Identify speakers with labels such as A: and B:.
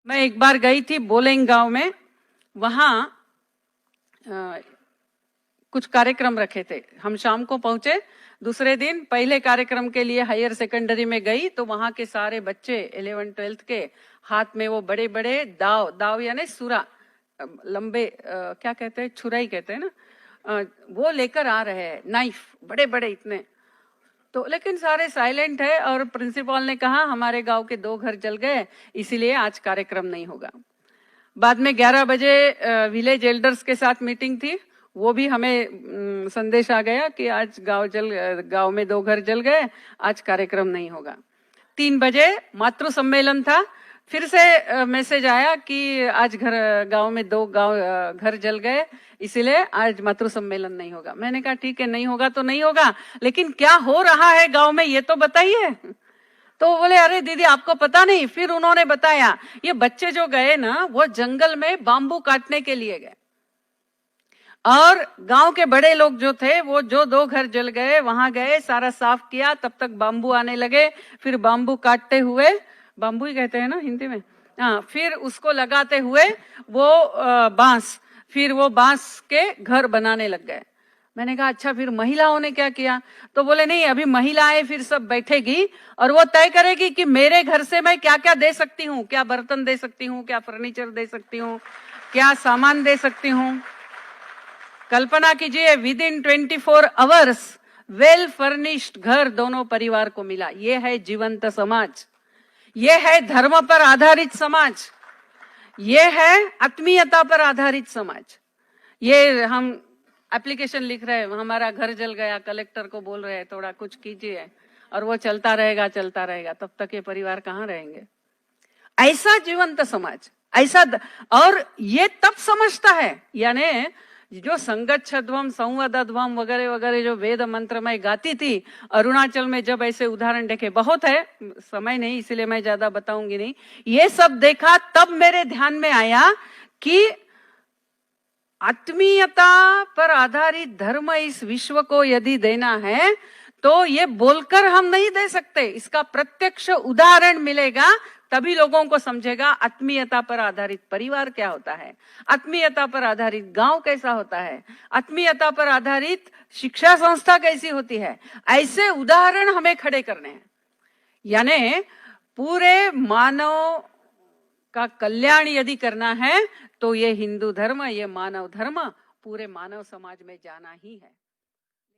A: मैं एक बार गई थी बोलेंग गांव में। वहां कुछ कार्यक्रम रखे थे। हम शाम को पहुंचे। दूसरे दिन पहले कार्यक्रम के लिए हायर सेकेंडरी में गई तो वहां के सारे बच्चे 11th-12th के हाथ में वो बड़े बड़े दाव दाव यानी सुरा, लंबे क्या कहते हैं, छुराई कहते हैं ना, वो लेकर आ रहे हैं, नाइफ बड़े बड़े इतने। तो लेकिन सारे साइलेंट है और प्रिंसिपल ने कहा हमारे गांव के 2 घर जल गए, इसीलिए आज कार्यक्रम नहीं होगा। बाद में 11 बजे विलेज एल्डर्स के साथ मीटिंग थी। वो भी हमें संदेश आ गया कि आज गांव में 2 घर जल गए, आज कार्यक्रम नहीं होगा। 3 बजे मातृ सम्मेलन था। फिर से मैसेज आया कि आज गांव में 2 घर जल गए, इसीलिए आज मातृ सम्मेलन नहीं होगा। मैंने कहा ठीक है, नहीं होगा तो नहीं होगा, लेकिन क्या हो रहा है गांव में ये तो बताइए। तो बोले अरे दीदी आपको पता नहीं। फिर उन्होंने बताया ये बच्चे जो गए ना वो जंगल में बांबू काटने के लिए गए, और गांव के बड़े लोग जो थे वो जो 2 घर जल गए वहां गए, सारा साफ किया, तब तक बांबू आने लगे। फिर बांबू काटते हुए, बांबू ही कहते हैं ना हिंदी में, हाँ, फिर उसको लगाते हुए वो बांस, फिर वो बांस के घर बनाने लग गए। मैंने कहा अच्छा फिर महिलाओं ने क्या किया? तो बोले नहीं, अभी महिलाएं फिर सब बैठेगी और वो तय करेगी कि मेरे घर से मैं क्या क्या दे सकती हूँ, क्या बर्तन दे सकती हूँ, क्या फर्नीचर दे सकती हूँ, क्या सामान दे सकती हूँ। कल्पना कीजिए with in 24 hours well furnished घर दोनों परिवार को मिला। ये है जीवंत समाज, ये है धर्म पर आधारित समाज, ये है आत्मीयता पर आधारित समाज। ये हम एप्लीकेशन लिख रहे हैं, हमारा घर जल गया, कलेक्टर को बोल रहे हैं थोड़ा कुछ कीजिए, और वो चलता रहेगा, तब तक ये परिवार कहाँ रहेंगे? ऐसा जीवंत समाज, ऐसा और ये तब समझता है, यानी जो संगच्छध्वम संवदध्वम वगैरह वगैरह जो वेद मंत्र में गाती थी अरुणाचल में, जब ऐसे उदाहरण देखे, बहुत है, समय नहीं इसलिए मैं ज्यादा बताऊंगी नहीं। ये सब देखा तब मेरे ध्यान में आया कि आत्मीयता पर आधारित धर्म इस विश्व को यदि देना है तो ये बोलकर हम नहीं दे सकते, इसका प्रत्यक्ष उदाहरण मिलेगा तभी लोगों को समझेगा आत्मीयता पर आधारित परिवार क्या होता है, आत्मीयता पर आधारित गांव कैसा होता है, आत्मीयता पर आधारित शिक्षा संस्था कैसी होती है। ऐसे उदाहरण हमें खड़े करने हैं, यानी पूरे मानव का कल्याण यदि करना है तो ये हिंदू धर्म, ये मानव धर्म पूरे मानव समाज में जाना ही है।